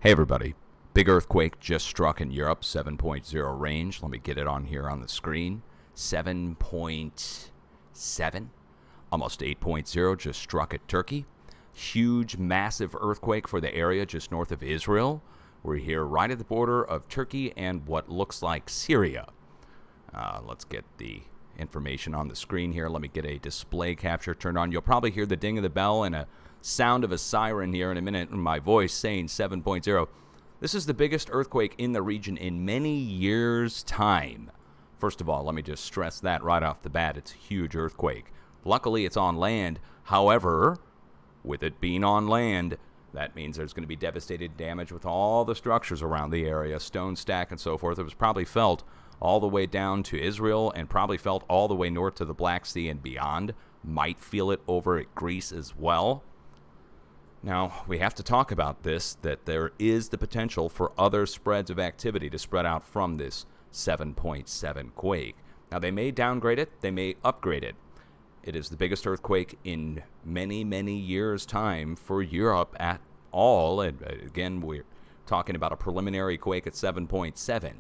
Hey everybody, big earthquake just struck in Europe, 7.0 range. Let me get it on here on the screen. 7.7, almost 8.0, just struck at Turkey. Huge, massive earthquake for the area just north of Israel. We're here right at the border of Turkey and what looks like Syria. Let's get the information on the screen here. Let me get a display capture turned on. You'll probably hear the ding of the bell and a sound of a siren here in a minute, and my voice saying 7.0. This is the biggest earthquake in the region in many years' time. First of all, let me just stress that right off the bat. It's a huge earthquake. Luckily, it's on land. However, with it being on land, that means there's going to be devastating damage with all the structures around the area, stone stack and so forth. It was probably felt all the way down to Israel and probably felt all the way north to the Black Sea and beyond. Might feel it over at Greece as well. Now, we have to talk about this, that there is the potential for other spreads of activity to spread out from this 7.7 quake. Now, they may downgrade it, they may upgrade it. It is the biggest earthquake in many, many years' time for Europe at all. And again, we're talking about a preliminary quake at 7.7.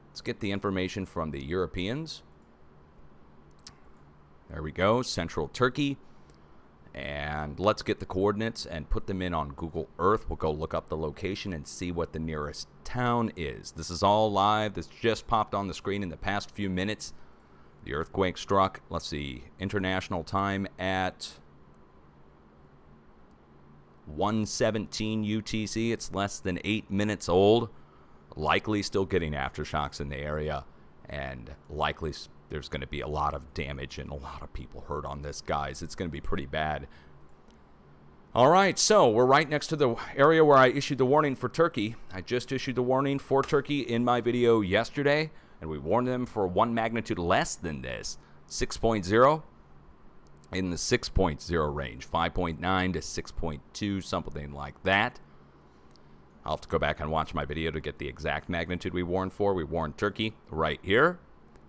Let's get the information from the Europeans. There we go, central Turkey. And let's get the coordinates and put them in on Google Earth. We'll go look up the location and see what the nearest town is. This is all live. This just popped on the screen in the past few minutes. The earthquake struck, let's see, international time at 1:17 UTC. It's less than 8 minutes old. Likely still getting aftershocks in the area, and likely there's going to be a lot of damage and a lot of people hurt on this, guys. It's going to be pretty bad. All right, so we're right next to the area where I issued the warning for Turkey. I just issued the warning for Turkey in my video yesterday, and we warned them for 1 magnitude less than this, 6.0, in the 6.0 range, 5.9 to 6.2, something like that. I'll have to go back and watch my video to get the exact magnitude we warned for. We warned Turkey right here.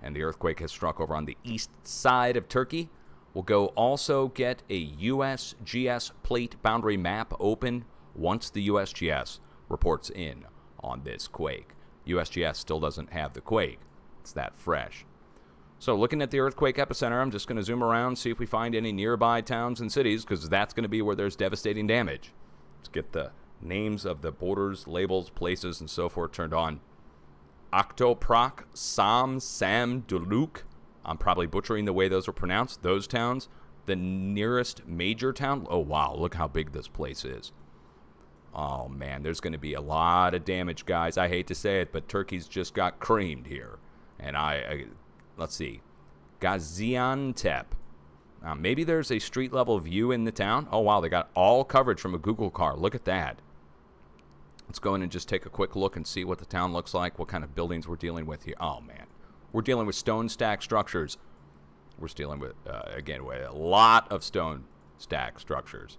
And the earthquake has struck over on the east side of Turkey. We'll go also get a USGS plate boundary map open once the USGS reports in on this quake. USGS still doesn't have the quake. It's that fresh. So looking at the earthquake epicenter, I'm just going to zoom around, see if we find any nearby towns and cities, because that's going to be where there's devastating damage. Let's get the names of the borders, labels, places, and so forth turned on. Oktoprak, Sam, Duluk. I'm probably butchering the way those are pronounced. Those towns. The nearest major town. Oh, wow. Look how big this place is. Oh, man. There's going to be a lot of damage, guys. I hate to say it, but Turkey's just got creamed here. And let's see. Gaziantep. Maybe there's a street-level view in the town. Oh, wow. They got all coverage from a Google car. Look at that. Let's go in and just take a quick look and see what the town looks like, what kind of buildings we're dealing with here. Oh, man. We're dealing with stone stack structures. We're dealing with, again, with a lot of stone stack structures.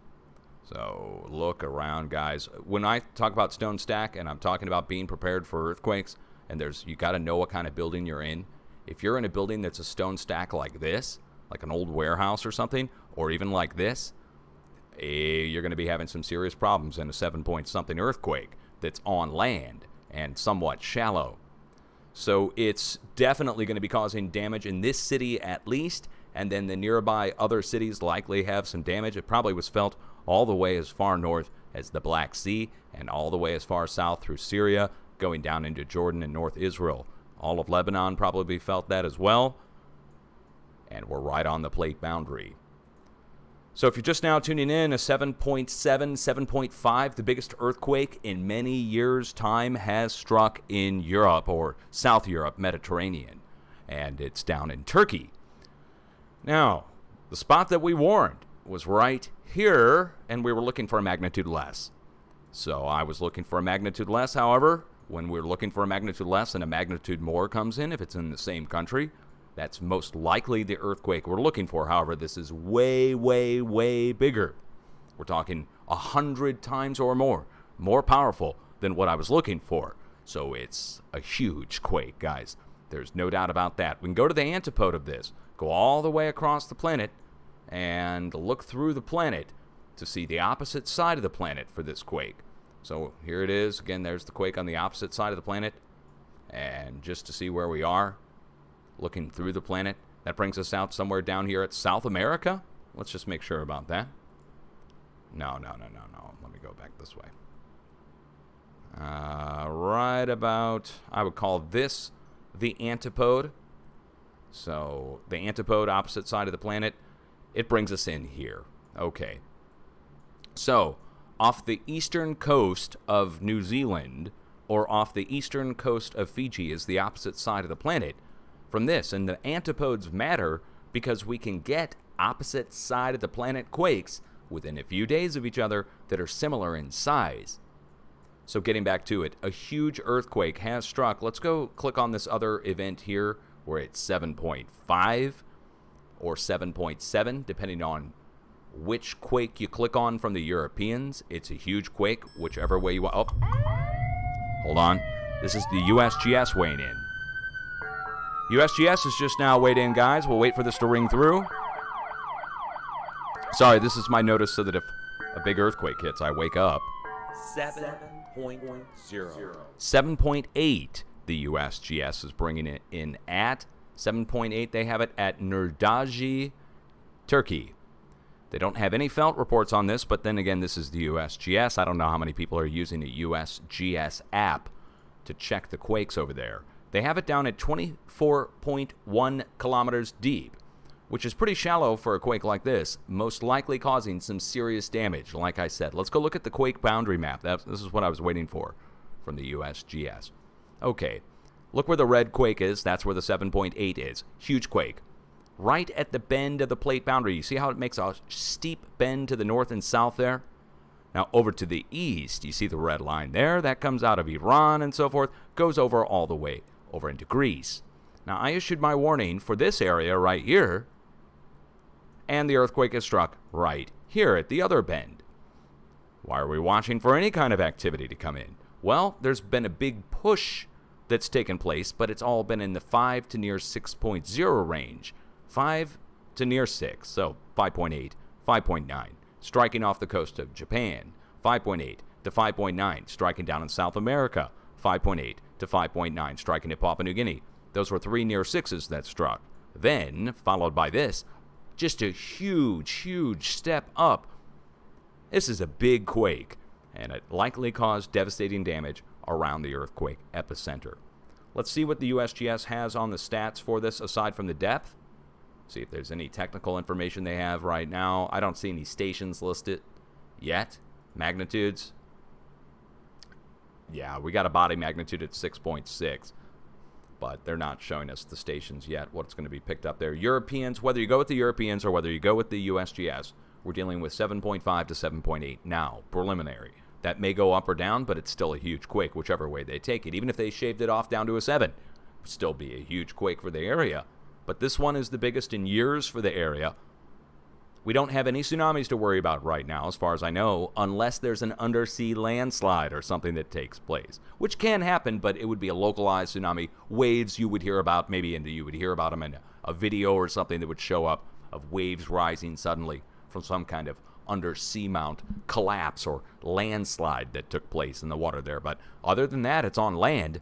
So look around, guys. When I talk about stone stack and I'm talking about being prepared for earthquakes, and you got to know what kind of building you're in. If you're in a building that's a stone stack like this, like an old warehouse or something, or even like this, you're going to be having some serious problems in a 7-point-something earthquake that's on land and somewhat shallow. So it's definitely going to be causing damage in this city at least, and then the nearby other cities likely have some damage. It probably was felt all the way as far north as the Black Sea and all the way as far south through Syria, going down into Jordan and North Israel. All of Lebanon probably felt that as well, and we're right on the plate boundary. So if you're just now tuning in, a 7.7, 7.5, the biggest earthquake in many years' time has struck in Europe, or South Europe, Mediterranean, and it's down in Turkey. Now, the spot that we warned was right here, and we were looking for a magnitude less. So I was looking for a magnitude less. However, when we're looking for a magnitude less and a magnitude more comes in, if it's in the same country, that's most likely the earthquake we're looking for. However, this is way, way, way bigger. We're talking 100 times or more powerful than what I was looking for. So it's a huge quake, guys. There's no doubt about that. We can go to the antipode of this, go all the way across the planet, and look through the planet to see the opposite side of the planet for this quake. So here it is. Again, there's the quake on the opposite side of the planet. And just to see where we are, looking through the planet, that brings us out somewhere down here at South America. Let's just make sure about that. No. Let me go back this way. Right about, I would call this the antipode. So the antipode, opposite side of the planet, it brings us in here. Okay. So off the eastern coast of New Zealand or off the eastern coast of Fiji is the opposite side of the planet from this. And the antipodes matter because we can get opposite side of the planet quakes within a few days of each other that are similar in size. So getting back to it, a huge earthquake has struck. Let's go click on this other event here where it's 7.5 or 7.7, depending on which quake you click on from the Europeans. It's a huge quake, whichever way you want. Oh, hold on. This is the USGS weighing in. USGS is just now weighed in, guys. We'll wait for this to ring through. Sorry, this is my notice so that if a big earthquake hits, I wake up. 7.0. 7.8, the USGS is bringing it in at. 7.8, they have it at Nurdaji, Turkey. They don't have any felt reports on this, but then again, this is the USGS. I don't know how many people are using the USGS app to check the quakes over there. They have it down at 24.1 kilometers deep, which is pretty shallow for a quake like this, most likely causing some serious damage, like I said. Let's go look at the quake boundary map. This is what I was waiting for from the USGS. Okay, look where the red quake is. That's where the 7.8 is. Huge quake. Right at the bend of the plate boundary. You see how it makes a steep bend to the north and south there? Now, over to the east, you see the red line there. That comes out of Iran and so forth. Goes over all the way over into Greece. Now, I issued my warning for this area right here. And the earthquake has struck right here at the other bend. Why are we watching for any kind of activity to come in? Well, there's been a big push that's taken place, but it's all been in the 5 to near 6.0 range. 5 to near 6, so 5.8, 5.9, striking off the coast of Japan. 5.8 to 5.9, striking down in South America. 5.8 to 5.9, striking at Papua New Guinea. Those were 3 near 6s that struck. Then, followed by this, just a huge step up. This is a big quake, and it likely caused devastating damage around the earthquake epicenter. Let's see what the USGS has on the stats for this aside from the depth. See if there's any technical information they have right now. I don't see any stations listed yet. Magnitudes. Yeah, we got a body magnitude at 6.6. But they're not showing us the stations yet, what's going to be picked up there. Europeans, whether you go with the Europeans or whether you go with the USGS, we're dealing with 7.5 to 7.8 now, preliminary. That may go up or down, but it's still a huge quake, whichever way they take it. Even if they shaved it off down to a 7, it would still be a huge quake for the area. But this one is the biggest in years for the area. We don't have any tsunamis to worry about right now, as far as I know, unless there's an undersea landslide or something that takes place, which can happen, but it would be a localized tsunami. Waves you would hear about, maybe you would hear about them in a video or something that would show up of waves rising suddenly from some kind of undersea mount collapse or landslide that took place in the water there. But other than that, it's on land.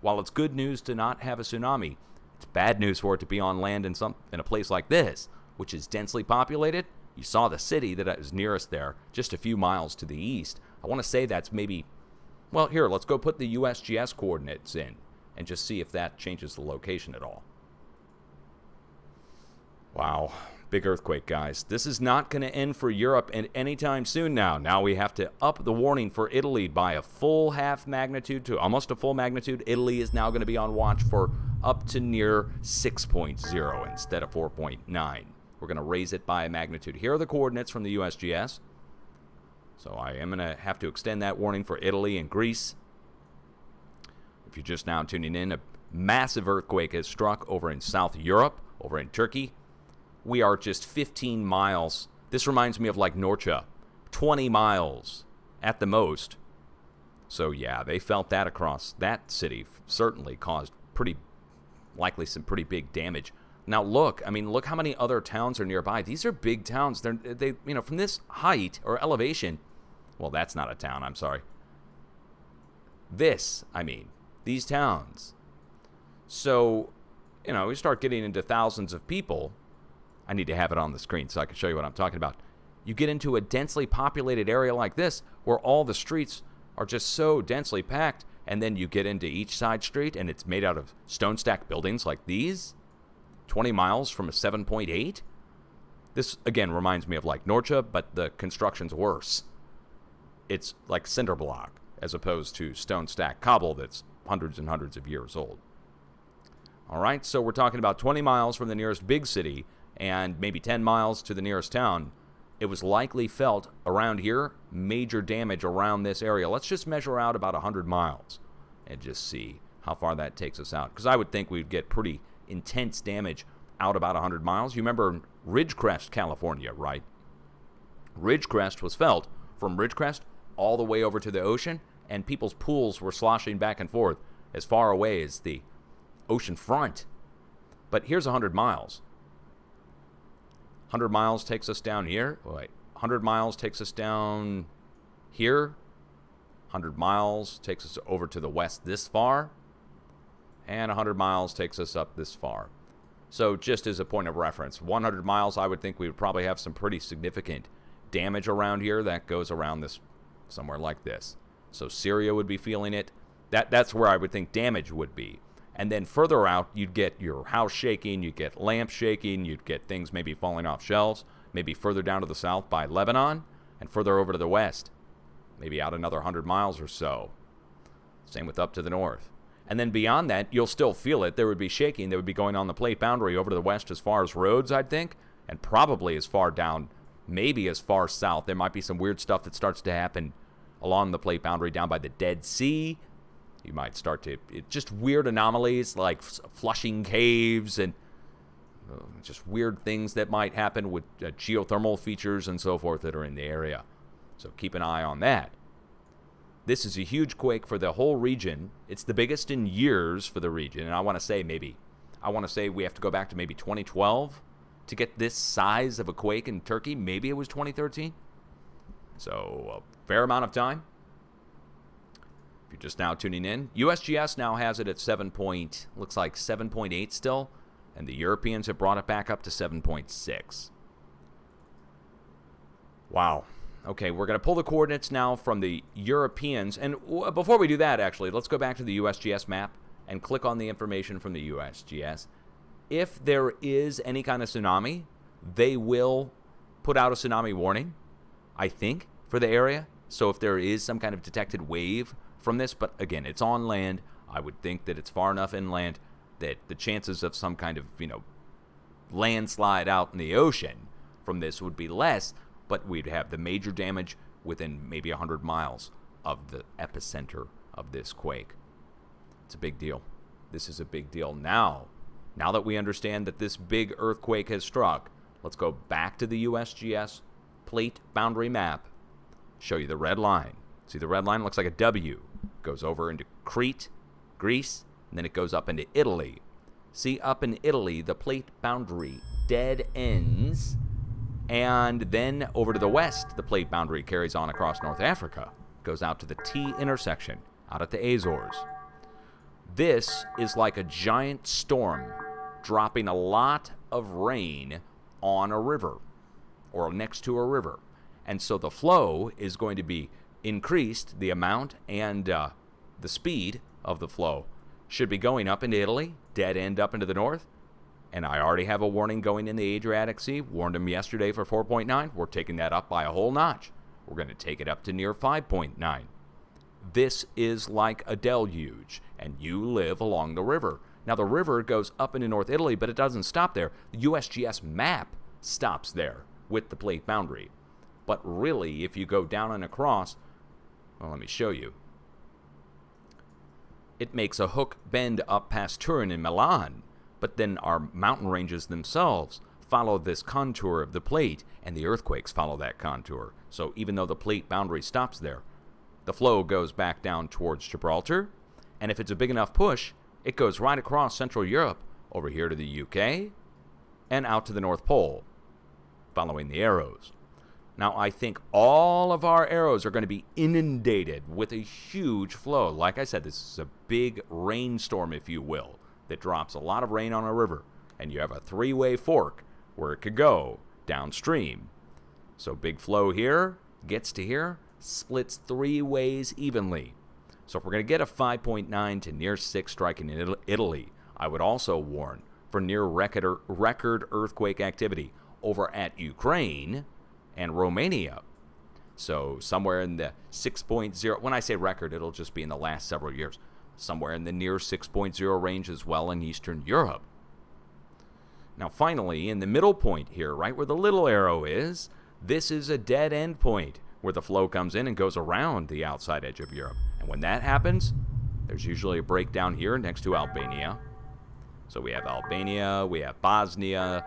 While it's good news to not have a tsunami, it's bad news for it to be on land in a place like this, which is densely populated. You saw the city that is nearest there, just a few miles to the east. I want to say that's maybe, well, here, let's go put the USGS coordinates in and just see if that changes the location at all. Wow, big earthquake, guys. This is not going to end for Europe anytime soon now. Now we have to up the warning for Italy by a full half magnitude to almost a full magnitude. Italy is now going to be on watch for up to near 6.0 instead of 4.9. We're going to raise it by a magnitude. Here are the coordinates from the USGS. So I am going to have to extend that warning for Italy and Greece. If you're just now tuning in, a massive earthquake has struck over in South Europe, over in Turkey. We are just 15 miles. This reminds me of like Norcia, 20 miles at the most. So yeah, they felt that across that city. Certainly caused likely some pretty big damage. Now look how many other towns are nearby. These are big towns. They from this height or elevation. Well, that's not a town. I'm sorry. these towns. So, we start getting into thousands of people. I need to have it on the screen so I can show you what I'm talking about. You get into a densely populated area like this where all the streets are just so densely packed, and then you get into each side street and it's made out of stone stack buildings like these, 20 miles from a 7.8. This, again, reminds me of like Norcia, but the construction's worse. It's like cinder block as opposed to stone stack cobble that's hundreds and hundreds of years old. All right, so we're talking about 20 miles from the nearest big city and maybe 10 miles to the nearest town. It was likely felt around here, major damage around this area. Let's just measure out about 100 miles and just see how far that takes us out. Because I would think we'd get pretty intense damage out about 100 miles. You remember Ridgecrest, California, right? Ridgecrest was felt from Ridgecrest all the way over to the ocean, and people's pools were sloshing back and forth as far away as the ocean front. But here's 100 miles. 100 miles takes us down here. 100 miles takes us down here. 100 miles takes us over to the west this far. And 100 miles takes us up this far. So just as a point of reference, 100 miles, I would think we would probably have some pretty significant damage around here that goes around this, somewhere like this. So Syria would be feeling it. That's where I would think damage would be. And then further out, you'd get your house shaking, you'd get lamps shaking, you'd get things maybe falling off shelves, maybe further down to the south by Lebanon, and further over to the west, maybe out another 100 miles or so. Same with up to the north. And then beyond that, you'll still feel it. There would be shaking that would be going on the plate boundary over to the west as far as roads, I'd think, and probably as far down, maybe as far south. There might be some weird stuff that starts to happen along the plate boundary down by the Dead Sea. You might start to, just weird anomalies like flushing caves and just weird things that might happen with geothermal features and so forth that are in the area. So keep an eye on that. This is a huge quake for the whole region. It's the biggest in years for the region. And I want to say we have to go back to maybe 2012 to get this size of a quake in Turkey. Maybe it was 2013. So a fair amount of time. If you're just now tuning in, USGS now has it at 7.8 still, and the Europeans have brought it back up to 7.6. Wow. Okay, we're going to pull the coordinates now from the Europeans, and before we do that, actually, let's go back to the USGS map and click on the information from the USGS. If there is any kind of tsunami, they will put out a tsunami warning, I think, for the area. So if there is some kind of detected wave from this, but again, it's on land. I would think that it's far enough inland that the chances of some kind of, landslide out in the ocean from this would be less, but we'd have the major damage within maybe 100 miles of the epicenter of this quake. It's a big deal. This is a big deal now. Now that we understand that this big earthquake has struck, let's go back to the USGS plate boundary map, show you the red line. See, the red line looks like a W. Goes over into Crete, Greece, and then it goes up into Italy. See, up in Italy, the plate boundary dead ends, and then over to the west, the plate boundary carries on across North Africa, goes out to the T intersection, out at the Azores. This is like a giant storm dropping a lot of rain on a river, or next to a river. And so the flow is going to be increased, the amount and the speed of the flow should be going up into Italy, dead end up into the north. And I already have a warning going in the Adriatic Sea. Warned them yesterday for 4.9. We're taking that up by a whole notch. We're going to take it up to near 5.9. This is like a deluge, and you live along the river. Now, the river goes up into North Italy, but it doesn't stop there. The USGS map stops there with the plate boundary. But really, if you go down and across, well, let me show you. It makes a hook bend up past Turin and Milan, but then our mountain ranges themselves follow this contour of the plate, and the earthquakes follow that contour. So even though the plate boundary stops there, the flow goes back down towards Gibraltar, and if it's a big enough push, it goes right across Central Europe, over here to the UK, and out to the North Pole, following the arrows. Now, I think all of our arrows are going to be inundated with a huge flow. Like I said, this is a big rainstorm, if you will, that drops a lot of rain on a river. And you have a three-way fork where it could go downstream. So big flow here, gets to here, splits three ways evenly. So if we're going to get a 5.9 to near 6 striking in Italy, I would also warn for near record earthquake activity over at Ukraine and Romania. So somewhere in the 6.0, when I say record, it'll just be in the last several years, somewhere in the near 6.0 range as well in Eastern Europe. Now finally, in the middle point here, right where the little arrow is, this is a dead end point where the flow comes in and goes around the outside edge of Europe. And when that happens, there's usually a breakdown here next to Albania. So we have Albania, we have Bosnia.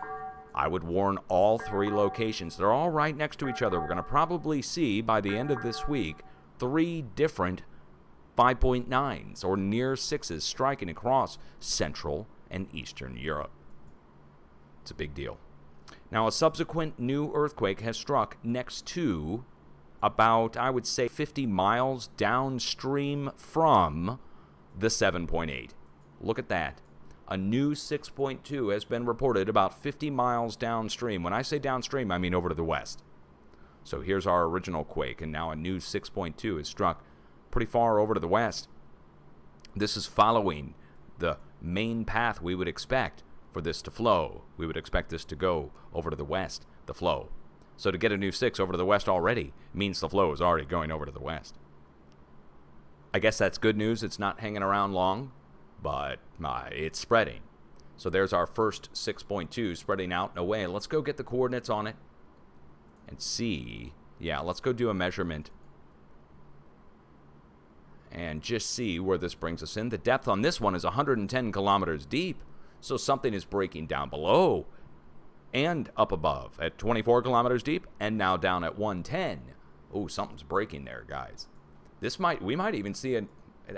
I would warn all three locations. They're all right next to each other. We're going to probably see, by the end of this week, 3 different 5.9s or near 6s striking across Central and Eastern Europe. It's a big deal. Now, a subsequent new earthquake has struck next to about, I would say, 50 miles downstream from the 7.8. Look at that. A new 6.2 has been reported about 50 miles downstream. When I say downstream, I mean over to the west. So here's our original quake, and now a new 6.2 is struck pretty far over to the west. This is following the main path we would expect for this to flow. We would expect this to go over to the west, the flow. So to get a new 6 over to the west already means the flow is already going over to the west. I guess that's good news. It's not hanging around long, but it's spreading. So there's our first 6.2 spreading out and away. Let's go get the coordinates on it and see. Yeah, let's go do a measurement and just see where this brings us in. The depth on this one is 110 kilometers deep. So something is breaking down below and up above at 24 kilometers deep and now down at 110. Oh, something's breaking there, guys. We might even see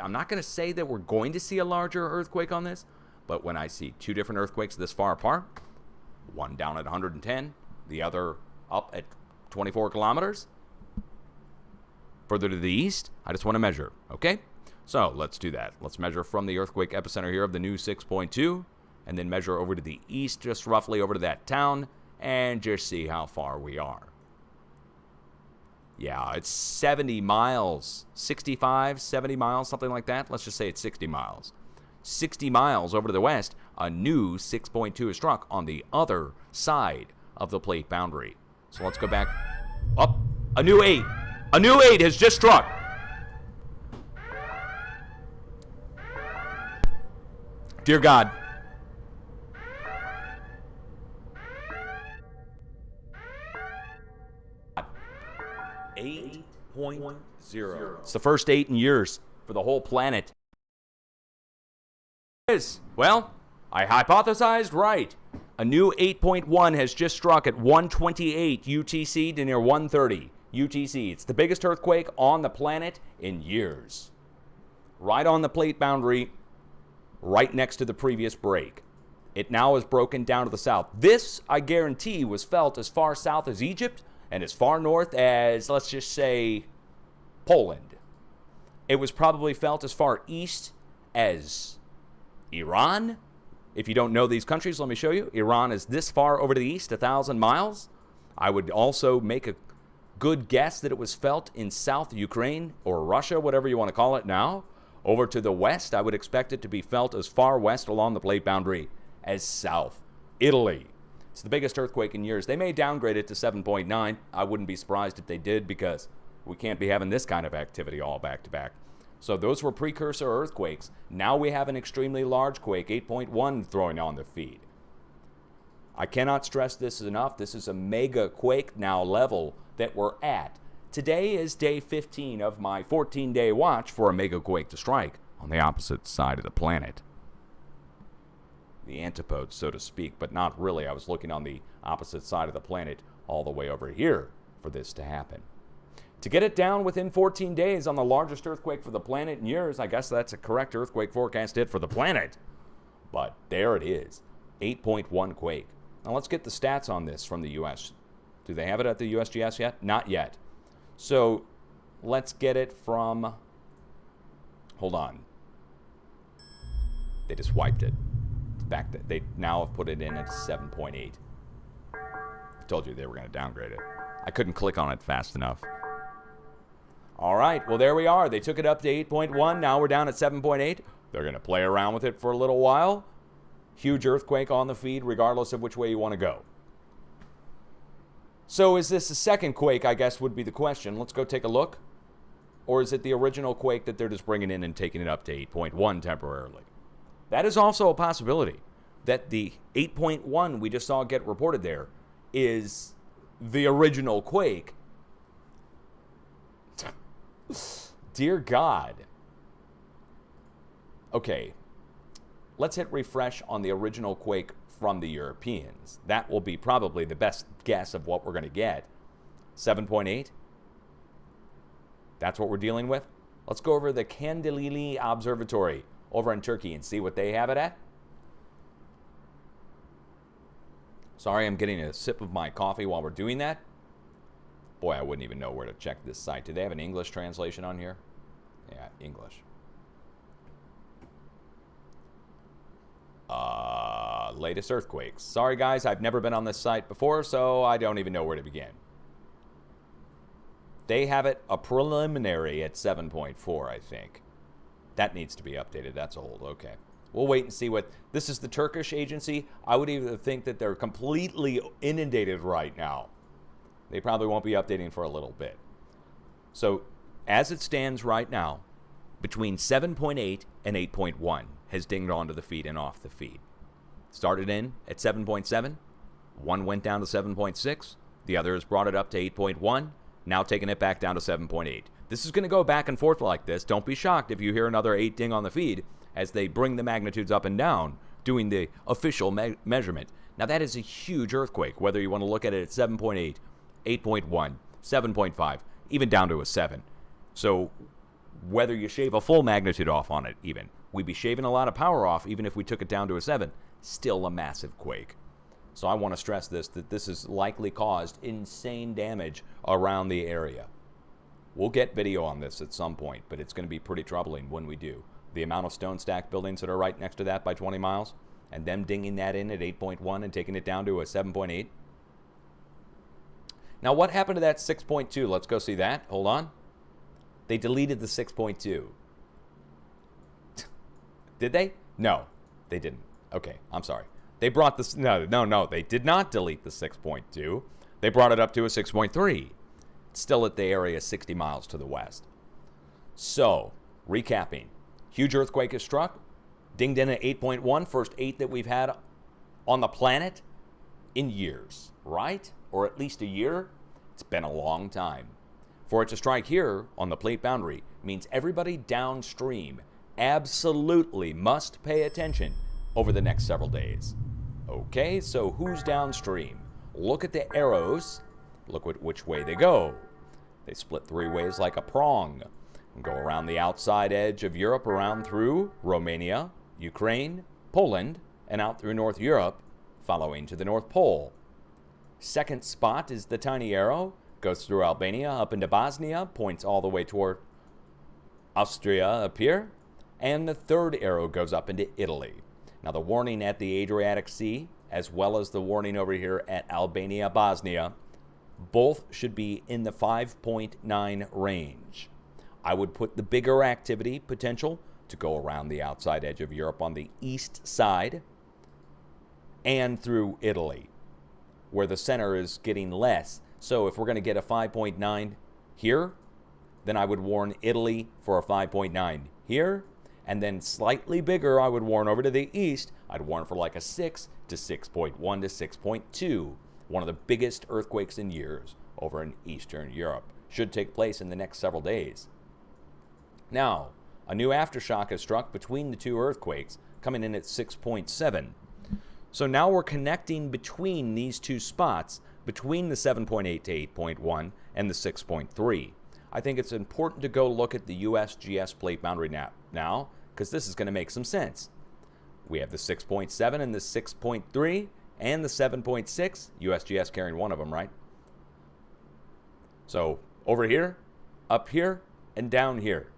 I'm not going to say that we're going to see a larger earthquake on this, but when I see 2 different earthquakes this far apart, one down at 110, the other up at 24 kilometers, further to the east, I just want to measure, okay? So let's do that. Let's measure from the earthquake epicenter here of the new 6.2, and then measure over to the east, just roughly over to that town, and just see how far we are. Yeah, it's 70 miles, 65, 70 miles, something like that. Let's just say it's 60 miles. 60 miles over to the west, a new 6.2 is struck on the other side of the plate boundary. So let's go back. Up, a new 8. A new 8 has just struck. Dear God. 8.0. It's the first 8 in years for the whole planet. Well, I hypothesized right. A new 8.1 has just struck at 128 UTC to near 130 UTC. It's the biggest earthquake on the planet in years. Right on the plate boundary, right next to the previous break. It now is broken down to the south. This, I guarantee, was felt as far south as Egypt and as far north as, let's just say, Poland. It was probably felt as far east as Iran. If you don't know these countries, let me show you. Iran is this far over to the east, 1,000 miles. I would also make a good guess that it was felt in South Ukraine or Russia, whatever you want to call it now. Over to the west, I would expect it to be felt as far west along the plate boundary as South Italy. It's the biggest earthquake in years. They may downgrade it to 7.9. I wouldn't be surprised if they did because we can't be having this kind of activity all back to back. So those were precursor earthquakes. Now we have an extremely large quake, 8.1, throwing on the feed. I cannot stress this enough. This is a mega quake now level that we're at. Today is day 15 of my 14-day watch for a mega quake to strike on the opposite side of the planet. The antipodes, so to speak, but not really. I was looking on the opposite side of the planet all the way over here for this to happen. To get it down within 14 days on the largest earthquake for the planet in years, I guess that's a correct earthquake forecast hit for the planet. But there it is, 8.1 quake. Now let's get the stats on this from the U.S. Do they have it at the USGS yet? Not yet. So let's get it from, hold on. They just wiped it. It's back to, they now have put it in at 7.8. I told you they were going to downgrade it. I couldn't click on it fast enough. All right, well, there we are. They took it up to 8.1. Now we're down at 7.8. They're going to play around with it for a little while. Huge earthquake on the feed, regardless of which way you want to go. So is this a second quake, I guess, would be the question. Let's go take a look. Or is it the original quake that they're just bringing in and taking it up to 8.1 temporarily? That is also a possibility, that the 8.1 we just saw get reported there is the original quake. Dear God. Okay, let's hit refresh on the original quake from the Europeans. That will be probably the best guess of what we're going to get. 7.8. That's what we're dealing with. Let's go over the Kandilili Observatory over in Turkey and see what they have it at. Sorry, I'm getting a sip of my coffee while we're doing that. Boy, I wouldn't even know where to check this site. Do they have an English translation on here? Yeah, English. Latest earthquakes. Sorry, guys, I've never been on this site before, so I don't even know where to begin. They have it a preliminary at 7.4, I think. That needs to be updated. That's old. Okay. We'll wait and see what... This is the Turkish agency. I would even think that they're completely inundated right now. They probably won't be updating for a little bit. So, as it stands right now, between 7.8 and 8.1 has dinged onto the feed and off the feed. Started in at 7.7. One went down to 7.6. The other has brought it up to 8.1. Now taking it back down to 7.8. This is going to go back and forth like this. Don't be shocked if you hear another 8 ding on the feed as they bring the magnitudes up and down, doing the official measurement. Now, that is a huge earthquake, whether you want to look at it at 7.8, 8.1, 7.5, even down to a 7. So whether you shave a full magnitude off on it even, we'd be shaving a lot of power off even if we took it down to a 7. Still a massive quake. So I want to stress this, that this has likely caused insane damage around the area. We'll get video on this at some point, but it's going to be pretty troubling when we do. The amount of stone stack buildings that are right next to that by 20 miles, and them dinging that in at 8.1 and taking it down to a 7.8. Now, what happened to that 6.2? Let's go see that. Hold on. They deleted the 6.2. Did they? No, they didn't. Okay, I'm sorry. They brought this... No. They did not delete the 6.2. They brought it up to a 6.3. It's still at the area 60 miles to the west. So, recapping. Huge earthquake has struck. Dinged in at 8.1. First 8 that we've had on the planet in years, right? Or at least a year. It's been a long time. For it to strike here on the plate boundary means everybody downstream absolutely must pay attention over the next several days. Okay, so who's downstream? Look at the arrows. Look which way they go. They split 3 ways like a prong and go around the outside edge of Europe, around through Romania, Ukraine, Poland, and out through North Europe, following to the North Pole. Second spot is the tiny arrow, goes through Albania up into Bosnia, points all the way toward Austria up here, and the third arrow goes up into Italy. Now, the warning at the Adriatic Sea, as well as the warning over here at Albania, Bosnia, both should be in the 5.9 range. I would put the bigger activity potential to go around the outside edge of Europe on the east side and through Italy, where the center is getting less. So if we're going to get a 5.9 here, then I would warn Italy for a 5.9 here. And then slightly bigger, I would warn over to the east. I'd warn for like a 6 to 6.1 to 6.2. One of the biggest earthquakes in years over in Eastern Europe. Should take place in the next several days. Now, a new aftershock has struck between the two earthquakes, coming in at 6.7. So now we're connecting between these two spots, between the 7.8 to 8.1 and the 6.3. I think it's important to go look at the USGS plate boundary now, because this is going to make some sense. We have the 6.7 and the 6.3 and the 7.6, USGS carrying one of them, right? So over here, up here, and down here.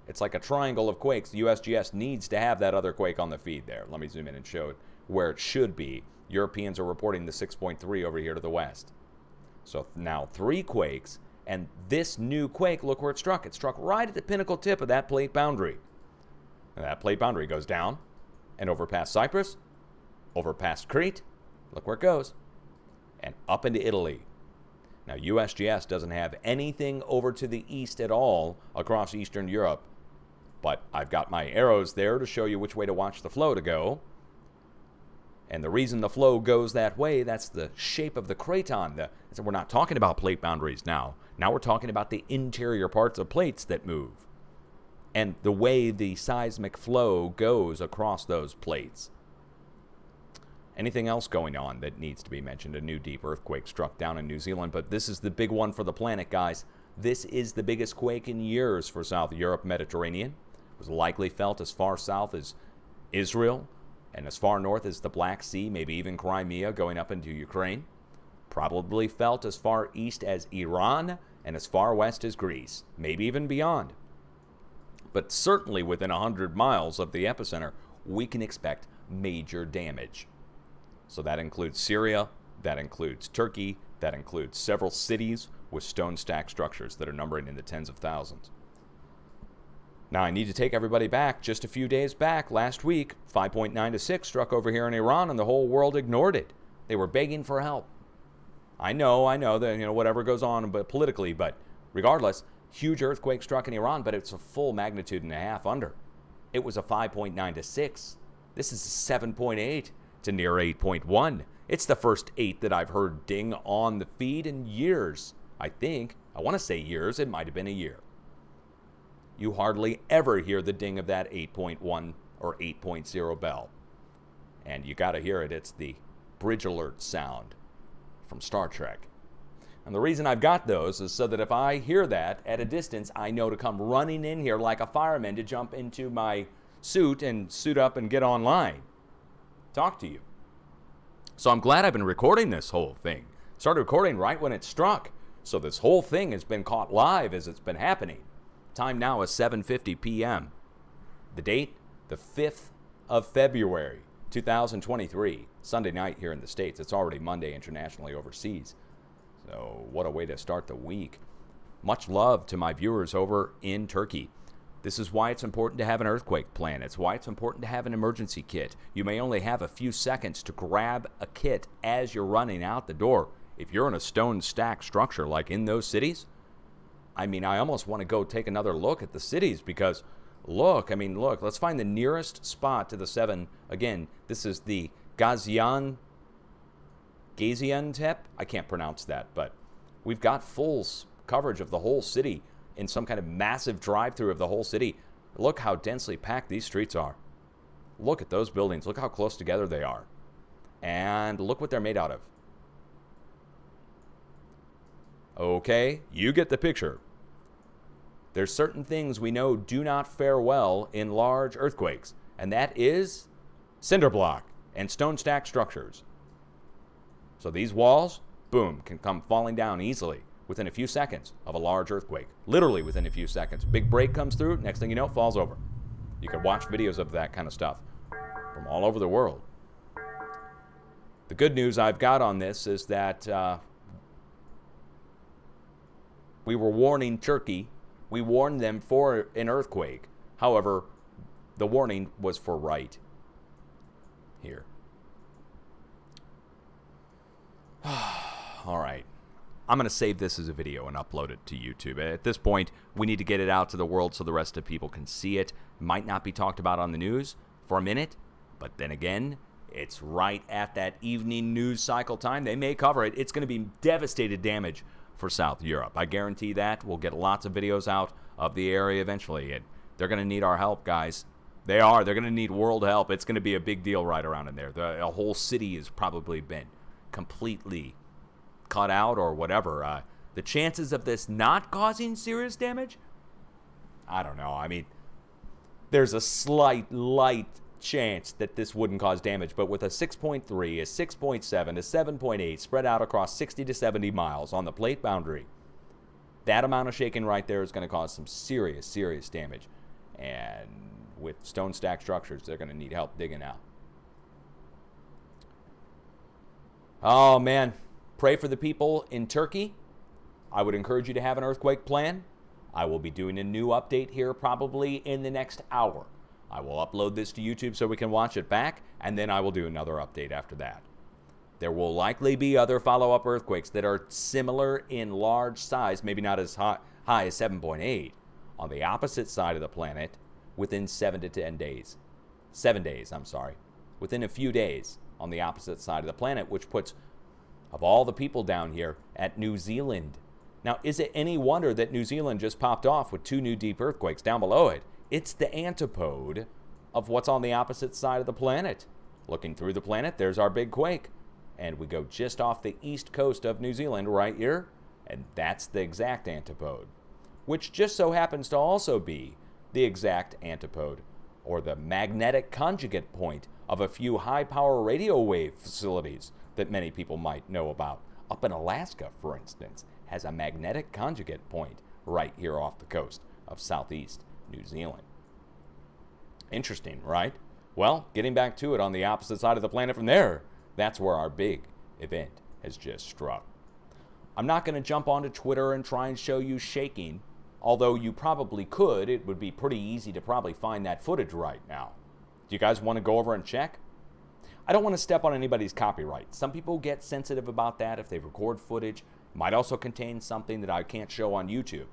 It's like a triangle of quakes. The USGS needs to have that other quake on the feed there. Let me zoom in and show it where it should be. Europeans are reporting the 6.3 over here to the west. So now 3 quakes, and this new quake, look where it struck. It struck right at the pinnacle tip of that plate boundary. And that plate boundary goes down and over past Cyprus, over past Crete, look where it goes, and up into Italy. Now, USGS doesn't have anything over to the east at all across Eastern Europe, but I've got my arrows there to show you which way to watch the flow to go. And the reason the flow goes that way, that's the shape of the craton. So we're not talking about plate boundaries now. Now we're talking about the interior parts of plates that move and the way the seismic flow goes across those plates. Anything else going on that needs to be mentioned? A new deep earthquake struck down in New Zealand, but this is the big one for the planet, guys. This is the biggest quake in years for South Europe, Mediterranean. It was likely felt as far south as Israel and as far north as the Black Sea, maybe even Crimea going up into Ukraine. Probably felt as far east as Iran and as far west as Greece, maybe even beyond. But certainly within 100 miles of the epicenter, we can expect major damage. So that includes Syria, that includes Turkey, that includes several cities with stone stack structures that are numbering in the tens of thousands. Now, I need to take everybody back just a few days back. Last week, 5.9 to 6 struck over here in Iran, and the whole world ignored it. They were begging for help. I know that, whatever goes on but politically, but regardless, huge earthquake struck in Iran, but it's a full magnitude and a half under. It was a 5.9 to 6. This is a 7.8 to near 8.1. It's the first 8 that I've heard ding on the feed in years. I want to say years, it might have been a year. You hardly ever hear the ding of that 8.1 or 8.0 bell. And you got to hear it. It's the bridge alert sound from Star Trek. And the reason I've got those is so that if I hear that at a distance, I know to come running in here like a fireman to jump into my suit and suit up and get online. Talk to you. So I'm glad I've been recording this whole thing. Started recording right when it struck. So this whole thing has been caught live as it's been happening. Time now is 7:50 p.m. The date, the 5th of February, 2023. Sunday night here in the States. It's already Monday internationally overseas. So what a way to start the week. Much love to my viewers over in Turkey. This is why it's important to have an earthquake plan. It's why it's important to have an emergency kit. You may only have a few seconds to grab a kit as you're running out the door. If you're in a stone stack structure like in those cities, I almost want to go take another look at the cities because look, let's find the nearest spot to the 7. Again, this is the Gaziantep. I can't pronounce that, but we've got full coverage of the whole city in some kind of massive drive-through of the whole city. Look how densely packed these streets are. Look at those buildings. Look how close together they are. And look what they're made out of. Okay, you get the picture. There's certain things we know do not fare well in large earthquakes, and that is cinder block and stone stack structures. So these walls, boom, can come falling down easily within a few seconds of a large earthquake. Literally within a few seconds. Big break comes through, next thing you know, it falls over. You can watch videos of that kind of stuff from all over the world. The good news I've got on this is that we were warning Turkey. We warned them for an earthquake. However, the warning was for right here. All right. I'm going to save this as a video and upload it to YouTube. At this point, we need to get it out to the world so the rest of people can see it. Might not be talked about on the news for a minute, but then again, it's right at that evening news cycle time. They may cover it. It's going to be devastating damage for South Europe. I guarantee that. We'll get lots of videos out of the area eventually, and they're going to need our help, guys. They are. They're going to need world help. It's going to be a big deal right around in there. The whole city has probably been completely cut out or whatever. The chances of this not causing serious damage? I don't know. There's a light chance that this wouldn't cause damage, but with a 6.3, a 6.7, a 7.8 spread out across 60 to 70 miles on the plate boundary, That amount of shaking right there is going to cause some serious, serious damage. And with stone stack structures, they're going to need help digging out. Oh, man. Pray for the people in Turkey. I would encourage you to have an earthquake plan. I will be doing a new update here probably in the next hour. I will upload this to YouTube so we can watch it back, and then I will do another update after that. There will likely be other follow-up earthquakes that are similar in large size, maybe not as high as 7.8, on the opposite side of the planet within 7 to 10 days. 7 days, I'm sorry. Within a few days on the opposite side of the planet, which puts, of all the people down here, at New Zealand. Now, is it any wonder that New Zealand just popped off with 2 new deep earthquakes down below it? It's the antipode of what's on the opposite side of the planet. Looking through the planet, there's our big quake. And we go just off the east coast of New Zealand right here, and that's the exact antipode, which just so happens to also be the exact antipode, or the magnetic conjugate point of a few high-power radio wave facilities that many people might know about. Up in Alaska, for instance, has a magnetic conjugate point right here off the coast of southeast New Zealand. Interesting, right? Well, getting back to it, on the opposite side of the planet from there, that's where our big event has just struck. I'm not going to jump onto Twitter and try and show you shaking, although you probably could. It would be pretty easy to probably find that footage right now. Do you guys want to go over and check? I don't want to step on anybody's copyright. Some people get sensitive about that if they record footage. It might also contain something that I can't show on YouTube.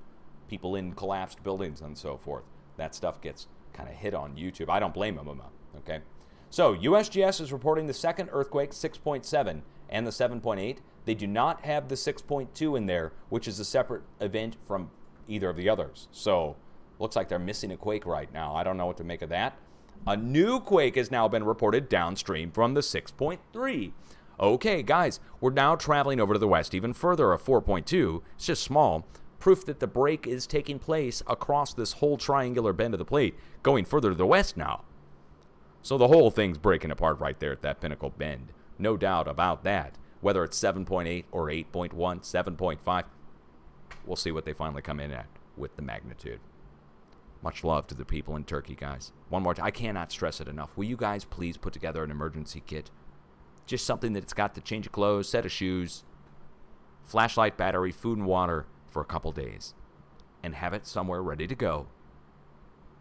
People in collapsed buildings and so forth. That stuff gets kind of hit on YouTube. I don't blame them, okay? So, USGS is reporting the second earthquake, 6.7, and the 7.8. They do not have the 6.2 in there, which is a separate event from either of the others. So, looks like they're missing a quake right now. I don't know what to make of that. A new quake has now been reported downstream from the 6.3. Okay, guys, we're now traveling over to the west even further, a 4.2. It's just small. Proof that the break is taking place across this whole triangular bend of the plate, going further to the west now. So the whole thing's breaking apart right there at that pinnacle bend. No doubt about that. Whether it's 7.8 or 8.1, 7.5, we'll see what they finally come in at with the magnitude. Much love to the people in Turkey, guys. One more time. I cannot stress it enough. Will you guys please put together an emergency kit? Just something that's got the change of clothes, set of shoes, flashlight, battery, food and water for a couple days. And have it somewhere ready to go.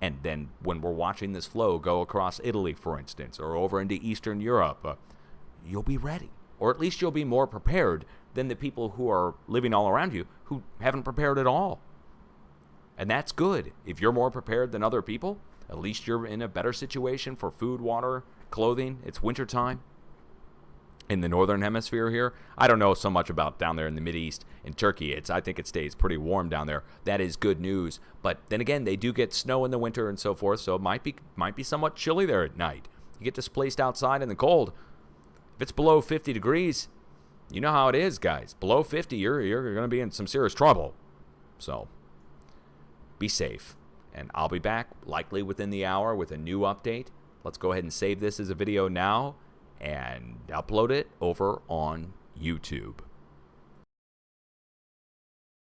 And then when we're watching this flow go across Italy, for instance, or over into Eastern Europe, you'll be ready. Or at least you'll be more prepared than the people who are living all around you who haven't prepared at all. And that's good. If you're more prepared than other people, at least you're in a better situation for food, water, clothing. It's wintertime. In the northern hemisphere here, I don't know so much about down there in the Mideast. In Turkey, I think it stays pretty warm down there. That is good news. But then again, they do get snow in the winter and so forth, so it might be somewhat chilly there at night. You get displaced outside in the cold. If it's below 50 degrees, you know how it is, guys. Below 50, you're going to be in some serious trouble. So, be safe. And I'll be back likely within the hour with a new update. Let's go ahead and save this as a video now and upload it over on YouTube.